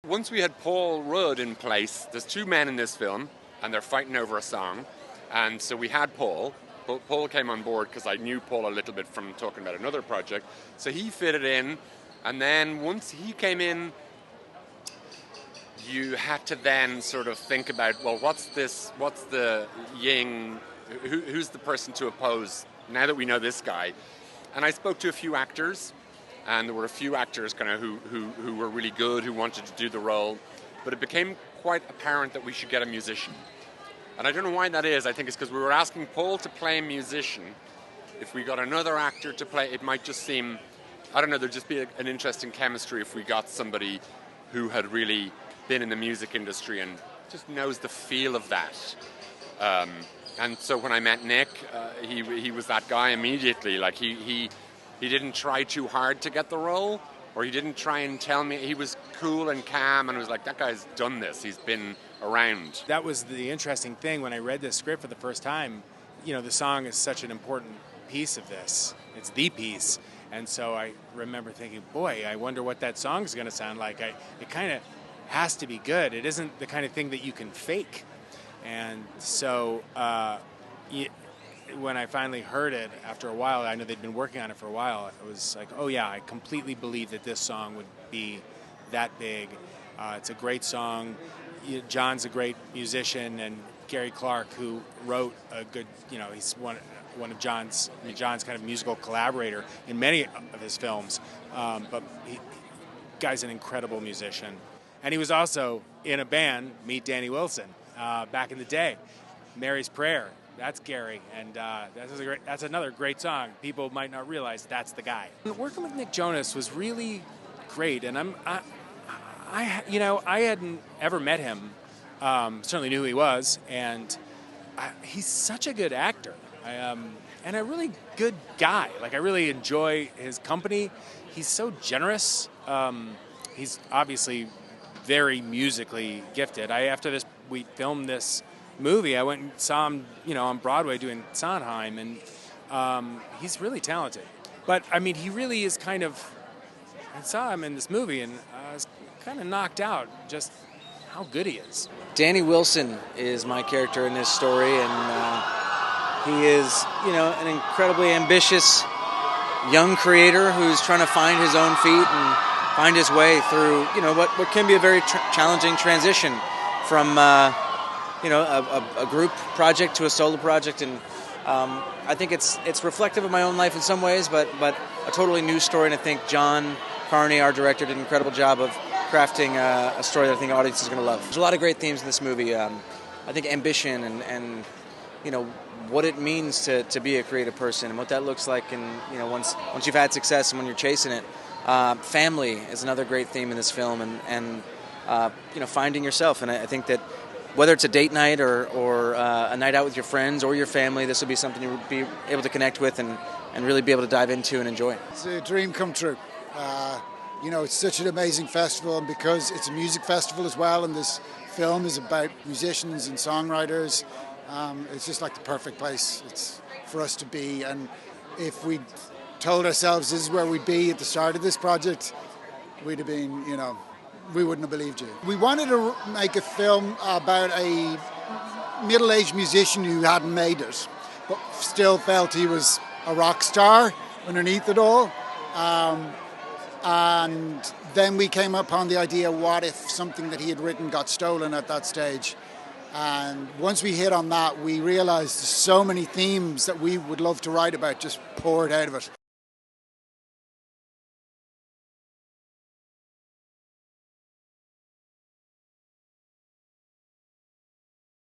once we had Paul Rudd in place, there's two men in this film, and they're fighting over a song. And so we had Paul. Paul came on board because I knew Paul a little bit from talking about another project. So he fitted in. And then once he came in, you had to then sort of think about, well, what's the Ying, who's the person to oppose now that we know this guy? And I spoke to a few actors, and there were a few actors kind of who were really good, who wanted to do the role. But it became quite apparent that we should get a musician. And I don't know why that is. I think it's because we were asking Paul to play a musician. If we got another actor to play, it might just seem, I don't know, there'd just be an interesting chemistry if we got somebody who had really been in the music industry and just knows the feel of that. And so when I met Nick, he was that guy immediately. Like he didn't try too hard to get the role, or he didn't try and tell me. He was cool and calm and was like, that guy's done this. He's been around. That was the interesting thing when I read this script for the first time. You know, the song is such an important piece of this. It's the piece. And so I remember thinking, boy, I wonder what that song's going to sound like. It kind of has to be good. It isn't the kind of thing that you can fake. And so when I finally heard it after a while, I know they'd been working on it for a while, it was like, oh yeah, I completely believe that this song would be that big. It's a great song. John's a great musician, and Gary Clark, who wrote a good, he's one of John's kind of musical collaborator in many of his films. But guy's an incredible musician. And he was also in a band, Meet Danny Wilson, back in the day. Mary's Prayer, that's Gary, and that's another great song. People might not realize that's the guy. Working with Nick Jonas was really great, and I hadn't ever met him. Certainly knew who he was, and he's such a good actor, and a really good guy. Like, I really enjoy his company. He's so generous. He's obviously very musically gifted. After we filmed this movie, I went and saw him, on Broadway doing Sondheim, and he's really talented. But I mean, he really is I saw him in this movie, and I was kind of knocked out just how good he is. Danny Wilson is my character in this story, and he is, an incredibly ambitious young creator who's trying to find his own feet and find his way through, what can be a very challenging transition from, a group project to a solo project, and I think it's reflective of my own life in some ways, but a totally new story, and I think John Carney, our director, did an incredible job of crafting a story that I think audiences are going to love. There's a lot of great themes in this movie. I think ambition and what it means to be a creative person and what that looks like, and once you've had success and when you're chasing it. Family is another great theme in this film, and finding yourself. And I think that whether it's a date night or a night out with your friends or your family, this will be something you'll be able to connect with and really be able to dive into and enjoy. It's a dream come true. It's such an amazing festival, and because it's a music festival as well, and this film is about musicians and songwriters, it's just like the perfect place for us to be. And if we told ourselves this is where we'd be at the start of this project, we'd have been, we wouldn't have believed you. We wanted to make a film about a middle-aged musician who hadn't made it, but still felt he was a rock star underneath it all. And then we came upon the idea, what if something that he had written got stolen at that stage? And once we hit on that, we realized so many themes that we would love to write about just poured out of it.